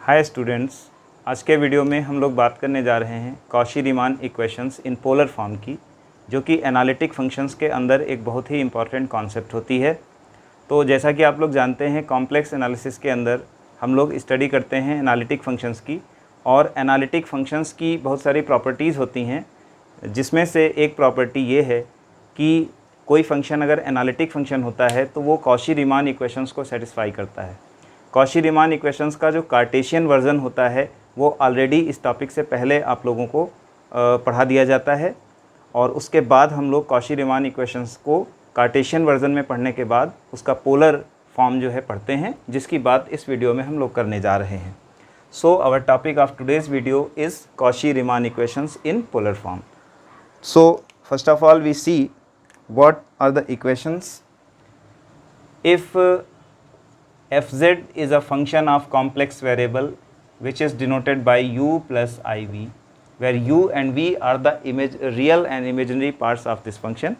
Hi students, आज के video में हम लोग बात करने जा रहे हैं Cauchy-Riemann equations in polar form की, जो कि एनालिटिक फंक्शंस के अंदर एक बहुत ही इंपॉर्टेंट कॉन्सेप्ट होती है। तो जैसा कि आप लोग जानते हैं, कॉम्प्लेक्स एनालिसिस के अंदर हम लोग स्टडी करते हैं एनालिटिक फंक्शंस की, और एनालिटिक फंक्शंस की बहुत सारी प्रॉपर्टीज़ होती हैं, जिसमें से एक प्रॉपर्टी ये है कि कोई फंक्शन अगर एनालिटिक फंक्शन होता है तो वो कॉशी-रीमान इक्वेशंस को सेटिस्फाई करता है। कॉशी-रीमान इक्वेशंस का जो कार्टेशियन वर्जन होता है वो ऑलरेडी इस टॉपिक से पहले आप लोगों को पढ़ा दिया जाता है, और उसके बाद हम लोग कॉशी-रीमान इक्वेशंस को कार्टेशियन वर्जन में पढ़ने के बाद उसका पोलर फॉर्म जो है पढ़ते हैं, जिसकी बात इस वीडियो में हम लोग करने जा रहे हैं। So our topic of today's video is Cauchy Riemann equations in polar form. So first of all we see what are the equations. If fz is a function of complex variable which is denoted by u plus iv, where u and v are the real and imaginary parts of this function,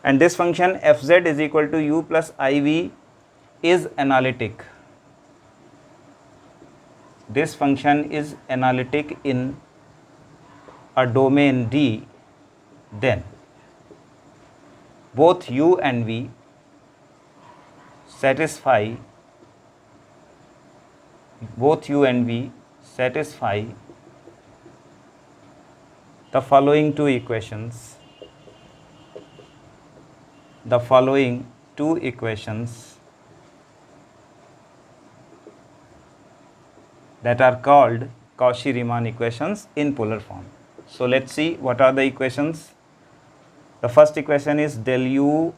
and this function fz is equal to u plus iv is analytic. This function is analytic in a domain D, then both u and v satisfy the following two equations. The following two equations that are called Cauchy-Riemann equations in polar form. So let's see what are the equations. The first equation is del u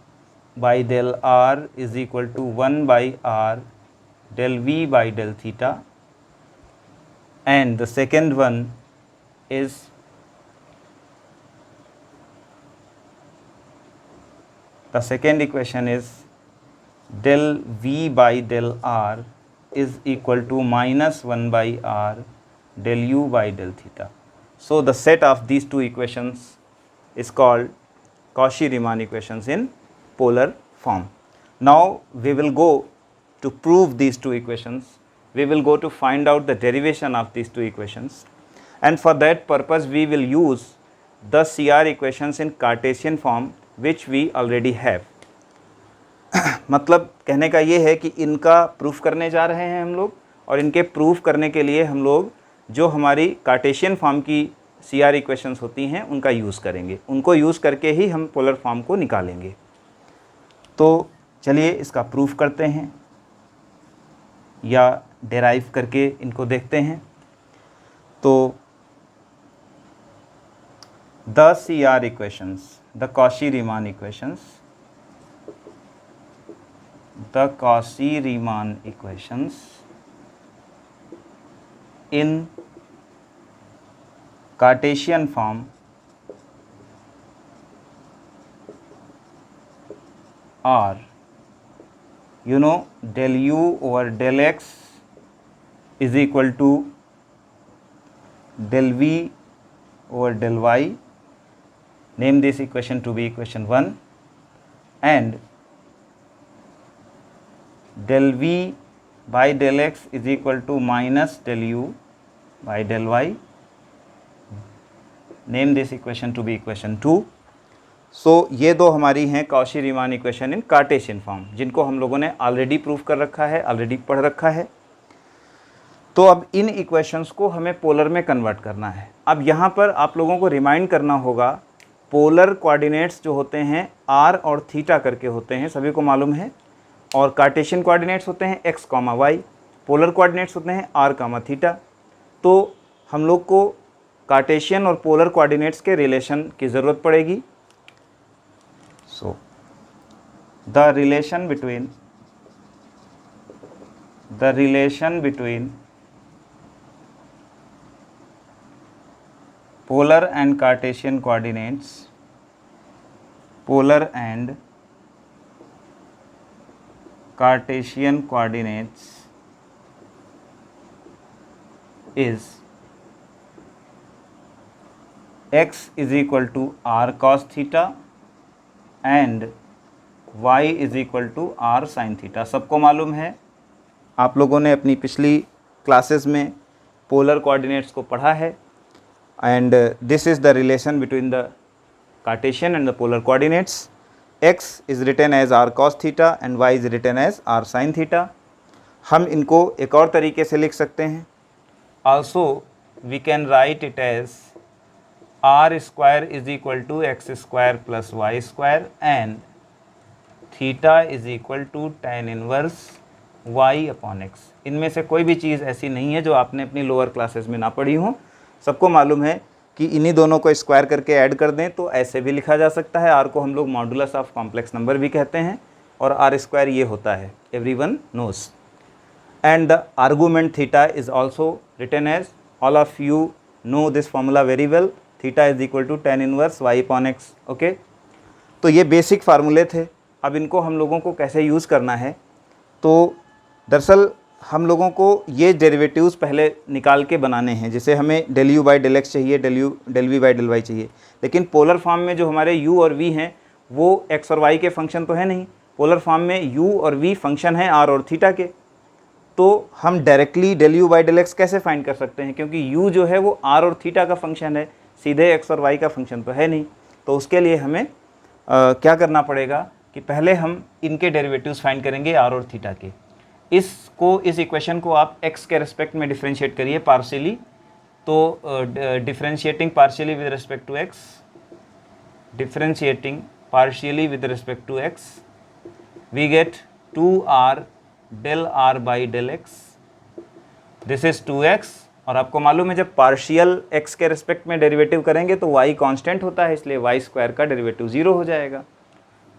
by del r is equal to 1 by r del v by del theta, and the second one is the second equation is del v by del r is equal to minus 1 by r del u by del theta. So the set of these two equations is called Cauchy-Riemann equations in polar form. Now we will go to prove these two equations. We will go to find out the derivation of these two equations, and for that purpose we will use the CR equations in Cartesian form which we already have. मतलब कहने का ये है कि इनका proof करने जा रहे हैं हम लोग, और इनके प्रूफ करने के लिए हम लोग जो हमारी कार्टेशियन फॉर्म की CR इक्वेशंस होती हैं उनका यूज़ करेंगे। उनको यूज़ करके ही हम पोलर फॉर्म को निकालेंगे। तो चलिए इसका प्रूफ करते हैं या डेराइव करके इनको देखते हैं। तो the CR equations, the Cauchy-Riemann equations, the Cauchy-Riemann equations in Cartesian form are, you know, del u over del x is equal to del v over del y. Name this equation to be equation 1, and del v by del x is equal to minus del u by del y. Name this equation to be equation 2. So ये दो हमारी हैं Cauchy-Riemann equation in Cartesian form, जिनको हम लोगों ने already proof कर रखा है, ऑलरेडी पढ़ रखा है। तो अब इन इक्वेशंस को हमें पोलर में कन्वर्ट करना है। अब यहाँ पर आप लोगों को रिमाइंड करना होगा, पोलर कोऑर्डिनेट्स जो होते हैं r और थीटा करके होते हैं, सभी को मालूम है, और कार्टेशियन कोऑर्डिनेट्स होते हैं x, y। पोलर कोऑर्डिनेट्स होते हैं r, थीटा। तो हम लोग को कार्टेशियन और पोलर कोऑर्डिनेट्स के रिलेशन की ज़रूरत पड़ेगी। So the relation between polar and Cartesian coordinates, polar and Cartesian coordinates is x is equal to r cos theta and y is equal to r sin theta। सबको मालूम है, आप लोगों ने अपनी पिछली क्लासेस में पोलर कोऑर्डिनेट्स को पढ़ा है and this is the relation between the Cartesian and the polar coordinates. x is written as r cos theta and y is written as r sin theta. हम इनको एक और तरीके से लिख सकते हैं. Also we can write it as r square is equal to x square plus y square and theta is equal to tan inverse y upon x. इनमें से कोई भी चीज़ ऐसी नहीं है जो आपने अपनी लोअर क्लासेस में ना पढ़ी हो. सबको मालूम है कि इन्हीं दोनों को स्क्वायर करके ऐड कर दें तो ऐसे भी लिखा जा सकता है. आर को हम लोग मॉडुलस ऑफ कॉम्प्लेक्स नंबर भी कहते हैं और आर स्क्वायर ये होता है, everyone knows. And the argument theta is also written as, all of you know this formula very well, theta is equal to tan inverse y upon x. Okay, तो ये basic फार्मूले थे. अब इनको हम लोगों को कैसे यूज़ करना है, तो दरअसल हम लोगों को ये डेरिवेटिव्स पहले निकाल के बनाने हैं. जैसे हमें del u by del x चाहिए, del v by del y चाहिए, लेकिन पोलर फॉर्म में जो हमारे u और v हैं वो x और y के फंक्शन तो है नहीं. पोलर फॉर्म में u और v फंक्शन हैं r और थीटा के. तो हम directly del u by del x कैसे फाइंड कर सकते हैं, क्योंकि u जो है वो r और थीटा का फंक्शन है, सीधे x और y का फंक्शन तो है नहीं. तो उसके लिए हमें क्या करना पड़ेगा कि पहले हम इनके डेरिवेटिव्स फाइंड करेंगे r और थीटा के. इस इक्वेशन को आप x के रिस्पेक्ट में डिफ्रेंशिएट करिए पार्शियली. तो differentiating partially with respect to x, differentiating partially with respect to x, we get 2r del r by del x. This is 2x. और आपको मालूम है जब पार्शियल x के रिस्पेक्ट में डेरिवेटिव करेंगे तो y कांस्टेंट होता है, इसलिए y स्क्वायर का डेरिवेटिव 0 हो जाएगा.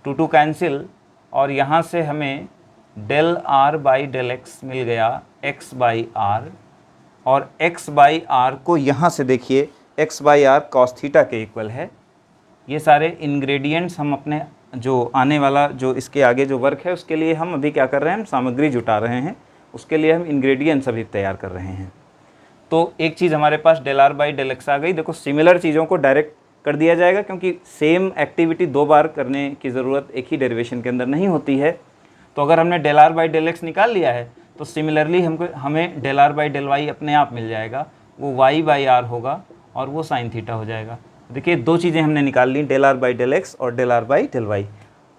2 कैंसिल और यहाँ से हमें del r by del x मिल गया x बाई r, और x बाई r को यहाँ से देखिए x by r cos theta के इक्वल है. ये सारे इंग्रेडिएंट्स हम अपने जो आने वाला जो इसके आगे जो वर्क है उसके लिए हम अभी क्या कर रहे हैं, हम सामग्री जुटा रहे हैं. उसके लिए हम इंग्रेडिएंट्स अभी तैयार कर रहे हैं. तो एक चीज़ हमारे पास del r by del x आ गई. देखो सिमिलर चीज़ों को डायरेक्ट कर दिया जाएगा क्योंकि सेम एक्टिविटी 2 बार करने की ज़रूरत एक ही डेरिवेशन के अंदर नहीं होती है. तो अगर हमने del r by del x निकाल लिया है तो सिमिलरली हमें del r by del y अपने आप मिल जाएगा. वो y बाई r होगा और वो साइन थीटा हो जाएगा. देखिए 2 चीज़ें हमने निकाल ली, del r by del x और del r by del y.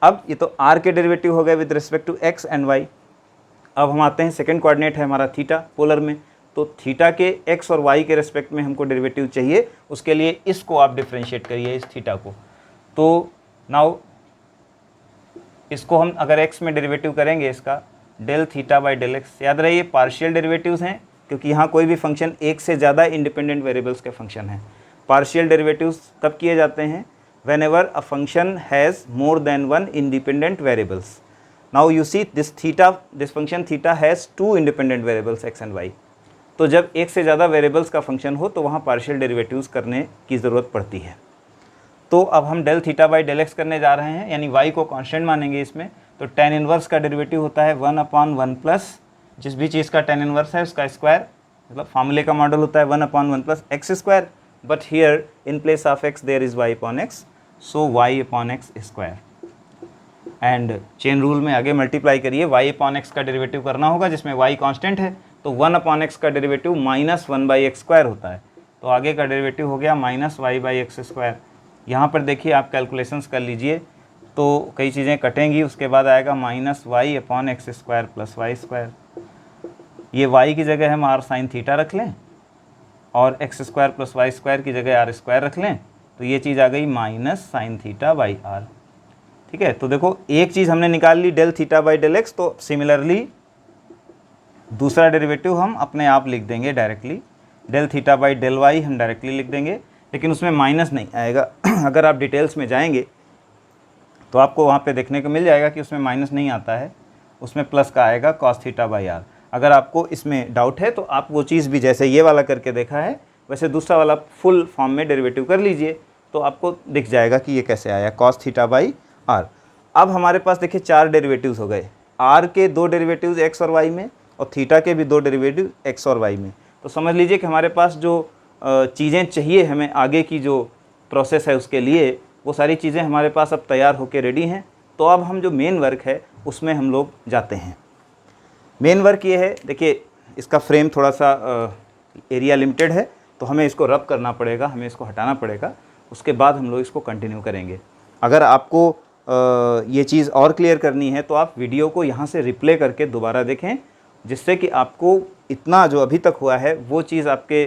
अब ये तो r के डेरिवेटिव हो गए with respect to x and y. अब हम आते हैं सेकेंड कोऑर्डिनेट है हमारा थीटा पोलर में. तो थीटा के x और y के रिस्पेक्ट में हमको डेरिवेटिव चाहिए. उसके लिए इसको आप डिफ्रेंशिएट करिए, इस थीटा को. तो नाउ इसको हम अगर x में डेरिवेटिव करेंगे इसका del theta by del x, याद रहिए पार्शियल डेरिवेटिव्स हैं क्योंकि यहाँ कोई भी फंक्शन एक से ज़्यादा इंडिपेंडेंट वेरिएबल्स के फंक्शन हैं. पार्शियल डेरिवेटिव्स तब किए जाते हैं when ever a function has more than one independent variables. Now you see this function theta has 2 independent variables x and y. तो जब एक से ज़्यादा वेरिएबल्स का फंक्शन हो तो वहाँ पार्शियल डेरिवेटिव्स करने की ज़रूरत पड़ती है. तो अब हम del theta by del x करने जा रहे हैं, यानी y को कांस्टेंट मानेंगे इसमें. तो tan इनवर्स का डेरिवेटिव होता है 1/1 प्लस जिस भी चीज़ का tan इनवर्स है उसका स्क्वायर, मतलब फार्मूले का मॉडल होता है 1/1 plus x square. But here in place of x there is y upon x, so y upon x square. And chain rule में आगे मल्टीप्लाई करिए, y अपॉन x का डेरिवेटिव करना होगा जिसमें y कांस्टेंट है. तो 1 अपॉन x का डेरिवेटिव -1 बाई एक्स स्क्वायर होता है. तो आगे का डेरिवेटिव हो गया -y बाई एक्स स्क्वायर. यहाँ पर देखिए आप कैलकुलेशंस कर लीजिए तो कई चीज़ें कटेंगी. उसके बाद आएगा -y upon x square plus y square. ये y की जगह हम r साइन थीटा रख लें और x square plus y square की जगह r स्क्वायर रख लें. तो ये चीज़ आ गई minus sine theta by r. ठीक है, तो देखो एक चीज़ हमने निकाल ली del theta by del x. तो सिमिलरली दूसरा डेरिवेटिव हम अपने आप लिख देंगे directly. del theta by del y हम डायरेक्टली लिख देंगे, लेकिन उसमें माइनस नहीं आएगा. अगर आप डिटेल्स में जाएंगे तो आपको वहाँ पे देखने को मिल जाएगा कि उसमें माइनस नहीं आता है, उसमें प्लस का आएगा cos थीटा बाई r. अगर आपको इसमें डाउट है तो आप वो चीज़ भी जैसे ये वाला करके देखा है वैसे दूसरा वाला फुल फॉर्म में डेरिवेटिव कर लीजिए तो आपको दिख जाएगा कि ये कैसे आया cos थीटा बाई r. अब हमारे पास देखिए 4 डेरिवेटिव्स हो गए. r के 2 डेरिवेटिव्स x और y में और थीटा के भी 2 डेरिवेटिव x और y में. तो समझ लीजिए कि हमारे पास जो चीज़ें चाहिए हमें आगे की जो प्रोसेस है उसके लिए, वो सारी चीज़ें हमारे पास अब तैयार होकर रेडी हैं. तो अब हम जो मेन वर्क है उसमें हम लोग जाते हैं. मेन वर्क ये है, देखिए इसका फ्रेम थोड़ा सा एरिया लिमिटेड है, तो हमें इसको रब करना पड़ेगा, हमें इसको हटाना पड़ेगा, उसके बाद हम लोग इसको कंटिन्यू करेंगे। अगर आपको ये चीज़ और क्लियर करनी है तो आप वीडियो को यहाँ से रिप्ले करके दोबारा देखें, जिससे कि आपको इतना जो अभी तक हुआ है वो चीज़ आपके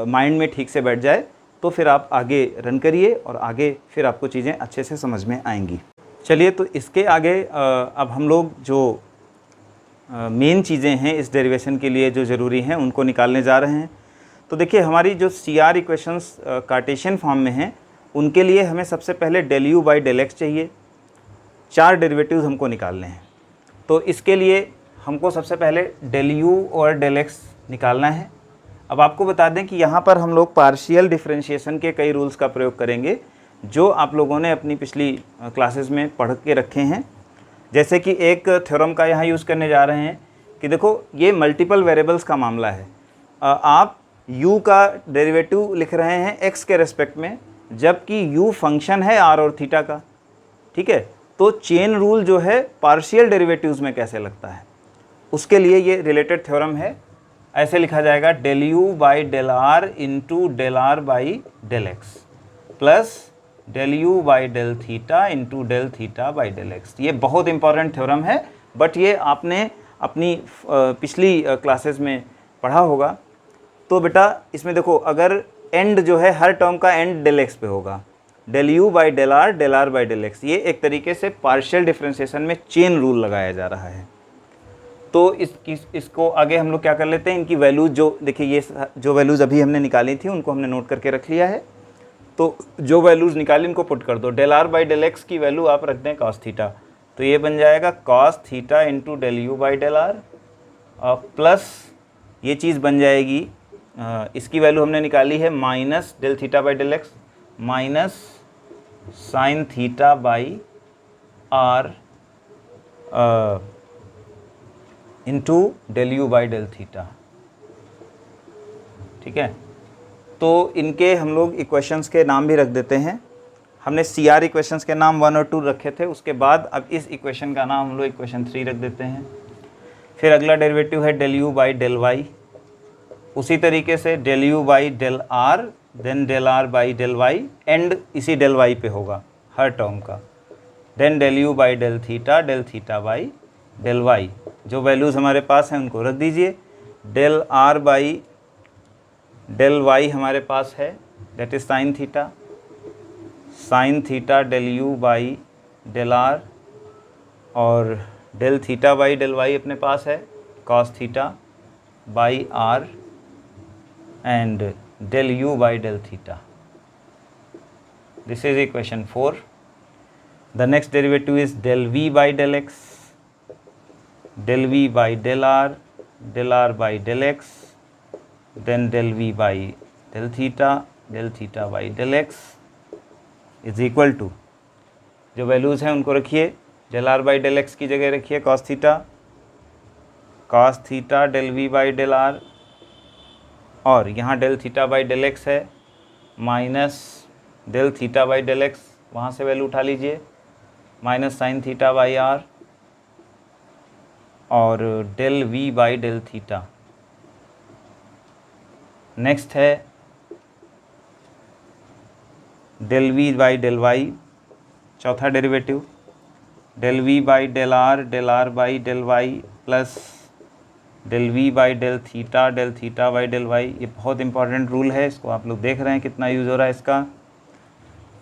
माइंड में ठीक से बैठ जाए, तो फिर आप आगे रन करिए और आगे फिर आपको चीज़ें अच्छे से समझ में आएंगी। चलिए, तो इसके आगे अब हम लोग जो मेन चीज़ें हैं इस डेरिवेशन के लिए जो ज़रूरी हैं उनको निकालने जा रहे हैं। तो देखिए, हमारी जो CR इक्वेशंस कार्टेशियन फॉर्म में हैं उनके लिए हमें सबसे पहले del you by del x चाहिए। 4 डेरिवेटिव्स हमको निकालने हैं, तो इसके लिए हमको सबसे पहले डेल यू और डेल एक्स निकालना है। अब आपको बता दें कि यहाँ पर हम लोग पार्शियल डिफरेंशिएशन के कई रूल्स का प्रयोग करेंगे जो आप लोगों ने अपनी पिछली क्लासेस में पढ़ के रखे हैं। जैसे कि एक थ्योरम का यहाँ यूज़ करने जा रहे हैं कि देखो, ये मल्टीपल वेरिएबल्स का मामला है। आप u का डेरिवेटिव लिख रहे हैं x के रेस्पेक्ट में, जबकि u फंक्शन है r और थीटा का, ठीक है। तो चेन रूल जो है पार्शियल डेरिवेटिव्स में कैसे लगता है, उसके लिए ये रिलेटेड थ्योरम है। ऐसे लिखा जाएगा del you by del r into del r by del x plus del you by del theta into del theta by del x. ये बहुत इंपॉर्टेंट थ्योरम है, बट ये आपने अपनी पिछली क्लासेस में पढ़ा होगा। तो बेटा इसमें देखो, अगर एंड जो है हर टर्म का एंड डेल एक्स पे होगा, del you by del r by del x, ये एक तरीके से पार्शियल डिफरेंशिएशन में चेन रूल लगाया जा रहा है। तो इसको आगे हम लोग क्या कर लेते हैं, इनकी वैल्यूज जो देखिए, ये जो वैल्यूज़ अभी हमने निकाली थी उनको हमने नोट करके रख लिया है। तो जो वैल्यूज़ निकाली उनको पुट कर दो। Del r by del x की वैल्यू आप रख दें कॉस थीटा, तो ये बन जाएगा cos theta into del you by del r plus ये चीज़ बन जाएगी, इसकी वैल्यू हमने निकाली है minus del theta by del x minus sine theta by r into del you by del theta, ठीक है। तो इनके हम लोग इक्वेशंस के नाम भी रख देते हैं। हमने CR इक्वेशंस के नाम 1 और 2 रखे थे, उसके बाद अब इस इक्वेशन का नाम हम लोग इक्वेशन 3 रख देते हैं। फिर अगला डेरिवेटिव है del you by del y, उसी तरीके से del you by del r, then del r by del y, and इसी डेल वाई पे होगा हर टर्म का। Then del you by del theta by del y. जो वैल्यूज़ हमारे पास हैं उनको रख दीजिए। Del r by del y हमारे पास है, that is sine theta del you by del r, और del theta by del y अपने पास है cos theta by are and del you by del theta. This is equation 4। The next derivative is del we by del x, del we by del r by del x, then del we by del theta by del x is equal to, जो वैल्यूज़ हैं उनको रखिए। Del r by del x की जगह रखिए cos theta del we by del r, और यहाँ del theta by del x है minus del theta by del x, वहाँ से वैल्यू उठा लीजिए, minus sine theta by are और del we by del theta. Next है del we by del y, चौथा derivative, del we by del r by del y plus del we by del theta by del y. ये बहुत important rule है, इसको आप लोग देख रहे हैं कितना यूज़ हो रहा है इसका।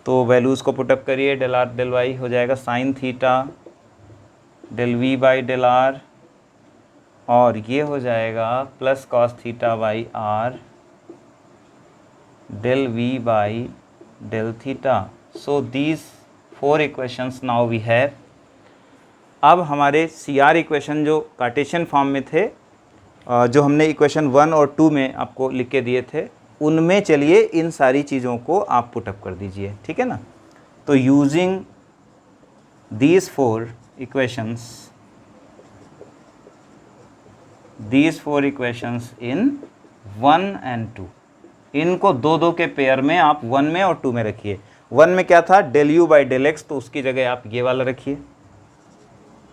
तो वैल्यूज़ को पुटअप करिए, डेल आर डेल वाई हो जाएगा sine theta del we by del r, और ये हो जाएगा plus cos theta by are del we by del theta. So these 4 equations now we have. अब हमारे CR इक्वेशन जो कार्टेशियन फॉर्म में थे, जो हमने इक्वेशन 1 और 2 में आपको लिख के दिए थे, उनमें चलिए इन सारी चीज़ों को आप पुटअप कर दीजिए, ठीक है ना। तो using these 4 equations in 1 and 2, इनको 2-2 के पेयर में आप 1 में और 2 में रखिए। 1 में क्या था, del you by del x, तो उसकी जगह आप ये वाला रखिए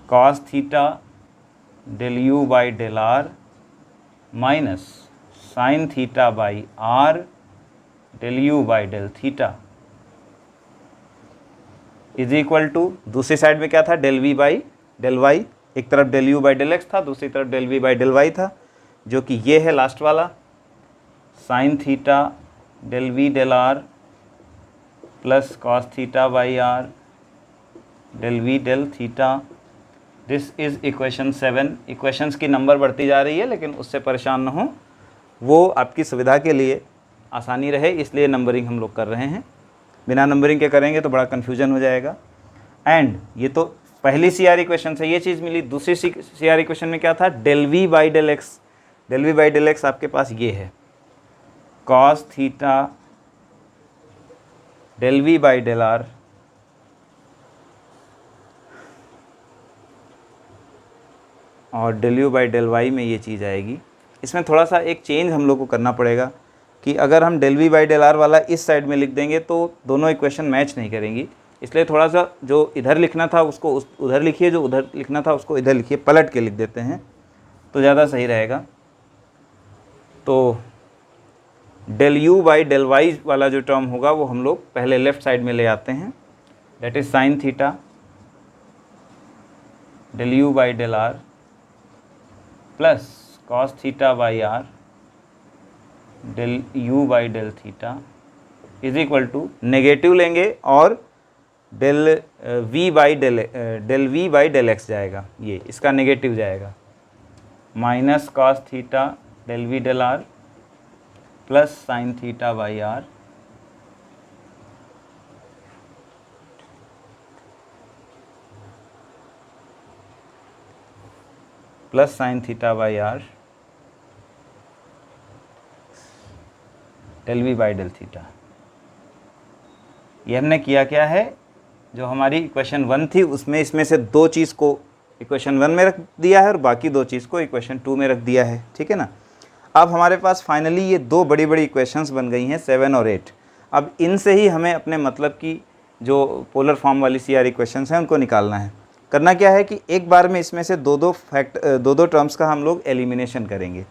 cos theta del you by del r minus sine theta by are del you by del theta is equal to, दूसरी साइड में क्या था, del we by del y, एक तरफ del you by del x था, दूसरी तरफ del we by del y था, जो कि ये है लास्ट वाला, sine theta del v del r plus cos theta by are del v del theta. This is equation 7। Equations की नंबर बढ़ती जा रही है, लेकिन उससे परेशान न हो, वो आपकी सुविधा के लिए आसानी रहे, इसलिए नंबरिंग हम लोग कर रहे हैं। बिना नंबरिंग के करेंगे तो बड़ा कन्फ्यूजन हो जाएगा। एंड ये तो पहली सी आर इक्वेशन से ये चीज़ मिली। दूसरी सी आर इक्वेशन में क्या था, del we by del x. Del we by del x आपके पास ये है, cos theta del we by del r और del you by del y में ये चीज़ आएगी। इसमें थोड़ा सा एक चेंज हम लोग को करना पड़ेगा कि अगर हम del we by del r वाला इस साइड में लिख देंगे तो दोनों इक्वेशन मैच नहीं करेंगी, इसलिए थोड़ा सा जो इधर लिखना था उसको उधर लिखिए, जो उधर लिखना था उसको इधर लिखिए, पलट के लिख देते हैं तो ज़्यादा सही रहेगा। तो del you by del y वाला जो टर्म होगा वो हम लोग पहले लेफ़्ट साइड में ले आते हैं, that is sine theta del you by del r plus cos theta by are del you by del theta is equal to, negative लेंगे और del we by del x जाएगा, ये इसका नेगेटिव जाएगा, minus cos theta del v del r plus sine theta by r plus sine theta by are del we by del theta. ये हमने किया क्या है, जो हमारी इक्वेशन 1 थी उसमें इसमें से दो चीज़ को इक्वेशन 1 में रख दिया है और बाकी दो चीज़ को इक्वेशन 2 में रख दिया है, ठीक है ना। अब हमारे पास फाइनली ये दो बड़ी बड़ी इक्वेशंस बन गई हैं 7 और 8। अब इनसे ही हमें अपने मतलब की जो पोलर फॉर्म वाली सी आर इक्वेशंस हैं उनको निकालना है। करना क्या है कि एक बार में इसमें से दो दो टर्म्स का हम लोग एलिमिनेशन करेंगे।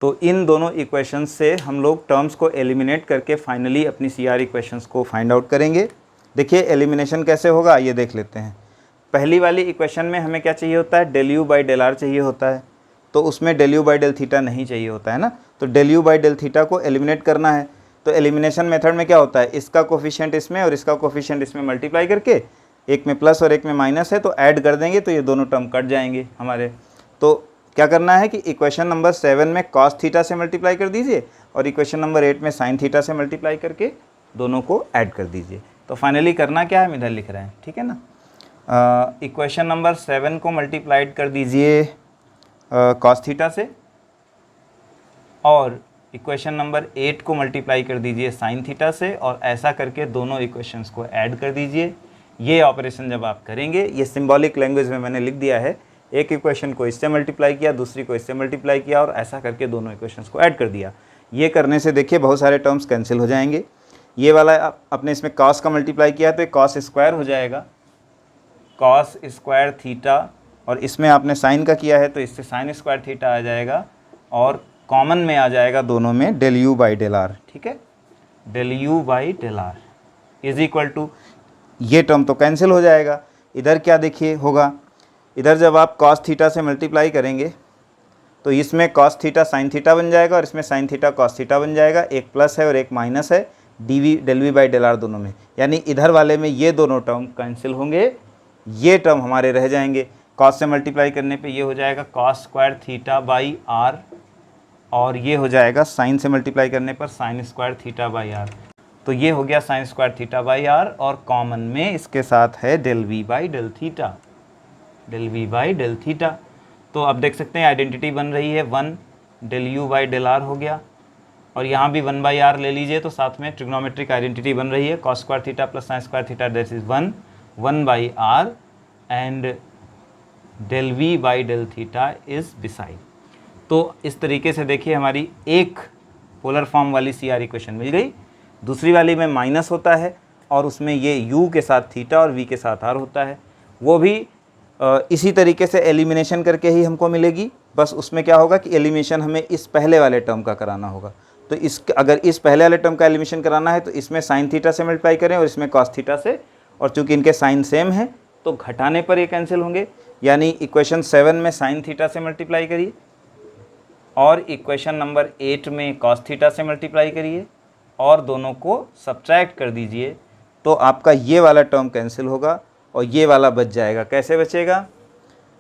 तो इन दोनों इक्वेशंस से हम लोग टर्म्स को एलिमिनेट करके फाइनली अपनी सी आर इक्वेशंस को फाइंड आउट करेंगे। देखिए एलिमिनेशन कैसे होगा ये देख लेते हैं। पहली वाली इक्वेशन में हमें क्या चाहिए होता है, del you by del r चाहिए होता है, तो उसमें del you by del theta नहीं चाहिए होता है ना। तो del you by del theta को एलिमिनेट करना है, तो एलिमिनेशन मेथड में क्या होता है, इसका कोफिशिएंट इसमें और इसका कोफिशिएंट इसमें मल्टीप्लाई करके, एक में प्लस और एक में माइनस है तो ऐड कर देंगे तो ये दोनों टर्म कट जाएंगे हमारे। तो क्या करना है कि इक्वेशन नंबर 7 में कॉस थीटा से मल्टीप्लाई कर दीजिए और इक्वेशन नंबर 8 में साइन थीटा से मल्टीप्लाई करके दोनों को ऐड कर दीजिए। तो फाइनली करना क्या है, हम इधर लिख रहे हैं, ठीक है ना। इक्वेशन नंबर 7 को मल्टीप्लाइड कर दीजिए कॉस थीटा से और इक्वेशन नंबर 8 को मल्टीप्लाई कर दीजिए साइन थीटा से, और ऐसा करके दोनों इक्वेशंस को ऐड कर दीजिए। ये ऑपरेशन जब आप करेंगे, ये सिंबॉलिक लैंग्वेज में मैंने लिख दिया है, एक इक्वेशन को इससे मल्टीप्लाई किया, दूसरी को इससे मल्टीप्लाई किया और ऐसा करके दोनों इक्वेशंस को ऐड कर दिया। ये करने से देखिए बहुत सारे टर्म्स कैंसिल हो जाएंगे। ये वाला अपने इसमें कॉस का मल्टीप्लाई किया तो कॉस स्क्वायर हो जाएगा, कॉस स्क्वायर थीटा, और इसमें आपने साइन का किया है तो इससे साइन स्क्वायर थीटा आ जाएगा और कॉमन में आ जाएगा दोनों में del you by del r, ठीक है। Del you by del r is equal to, ये टर्म तो कैंसिल हो जाएगा। इधर क्या देखिए होगा, इधर जब आप कॉस थीटा से मल्टीप्लाई करेंगे तो इसमें कॉस थीटा साइन थीटा बन जाएगा और इसमें साइन थीटा कॉस थीटा बन जाएगा। एक प्लस है और एक माइनस है, del we by del r दोनों में, यानी इधर वाले में ये दोनों टर्म कैंसिल होंगे, ये टर्म हमारे रह जाएंगे। कॉस से मल्टीप्लाई करने पे ये हो जाएगा cos square theta by are और ये हो जाएगा साइन से मल्टीप्लाई करने पर sine square theta by R. तो ये हो गया sine square theta by are और कॉमन में इसके साथ है del we by del theta, del we by del theta. तो अब देख सकते हैं आइडेंटिटी बन रही है, 1 del you by del R हो गया और यहाँ भी 1 बाई आर ले लीजिए तो साथ में ट्रिग्नोमेट्रिक आइडेंटिटी बन रही है, cos square theta plus sine square theta that is 1 by are and del we by del theta is beside. तो इस तरीके से देखिए हमारी एक पोलर फॉर्म वाली सी आर इक्वेशन मिल गई। दूसरी वाली में माइनस होता है और उसमें ये u के साथ थीटा और v के साथ r होता है, वो भी इसी तरीके से एलिमिनेशन करके ही हमको मिलेगी। बस उसमें क्या होगा कि एलिमिनेशन हमें इस पहले वाले टर्म का कराना होगा। तो अगर इस पहले वाले टर्म का एलिमिनेशन कराना है तो इसमें साइन थीटा से मल्टीप्लाई करें और इसमें कॉस थीटा से, और चूंकि इनके साइन सेम है तो घटाने पर ये कैंसिल होंगे। यानी इक्वेशन 7 में साइन थीटा से मल्टीप्लाई करिए और इक्वेशन नंबर 8 में कॉस थीटा से मल्टीप्लाई करिए और दोनों को सब्ट्रैक्ट कर दीजिए, तो आपका ये वाला टर्म कैंसिल होगा और ये वाला बच जाएगा। कैसे बचेगा?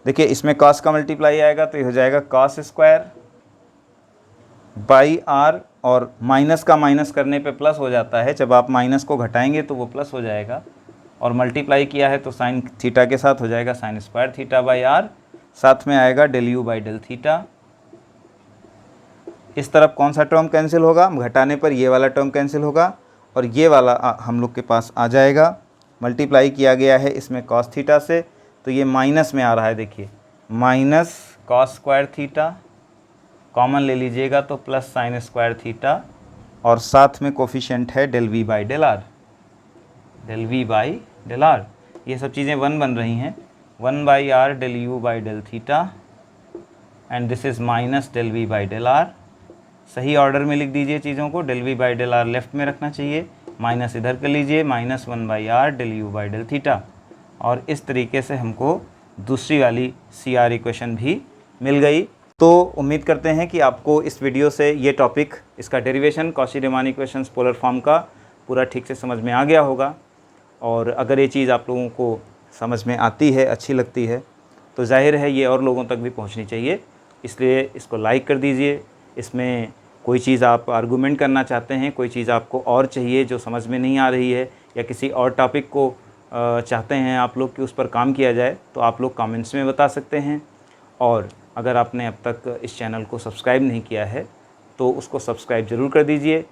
देखिए, इसमें कॉस का मल्टीप्लाई आएगा तो ये हो जाएगा कॉस स्क्वायर बाई आर, और माइनस का माइनस करने पे प्लस हो जाता है, जब आप माइनस को घटाएंगे तो वो प्लस हो जाएगा, और मल्टीप्लाई किया है तो साइन थीटा के साथ हो जाएगा sine square theta by R, साथ में आएगा del you by del theta. इस तरफ कौन सा टर्म कैंसिल होगा? घटाने पर ये वाला टर्म कैंसिल होगा और ये वाला हम लोग के पास आ जाएगा। मल्टीप्लाई किया गया है इसमें कॉस थीटा से तो ये माइनस में आ रहा है, देखिए minus cos square theta, common ले लीजिएगा तो प्लस साइन स्क्वायर थीटा, और साथ में कोफिशिएंट है del we by del R, del we by del R. ये सब चीज़ें 1 बन रही हैं, 1 by are del you by del theta and this is minus del we by del R. सही ऑर्डर में लिख दीजिए चीज़ों को, del we by del R left में रखना चाहिए, माइनस इधर कर लीजिए, minus 1 by are del you by del theta. और इस तरीके से हमको दूसरी वाली सी आर इक्वेशन भी मिल गई। तो उम्मीद करते हैं कि आपको इस वीडियो से ये टॉपिक, इसका derivation Cauchy-Riemann equations polar form का पूरा ठीक से समझ में आ गया होगा। और अगर ये चीज़ आप लोगों को समझ में आती है, अच्छी लगती है, तो जाहिर है ये और लोगों तक भी पहुंचनी चाहिए, इसलिए इसको लाइक कर दीजिए। इसमें कोई चीज़ आप आर्गूमेंट करना चाहते हैं, कोई चीज़ आपको और चाहिए जो समझ में नहीं आ रही है, या किसी और टॉपिक को चाहते हैं आप लोग कि उस पर काम किया जाए, तो आप लोग कमेंट्स में बता सकते हैं। और अगर आपने अब तक इस चैनल को सब्सक्राइब नहीं किया है तो उसको सब्सक्राइब ज़रूर कर दीजिए,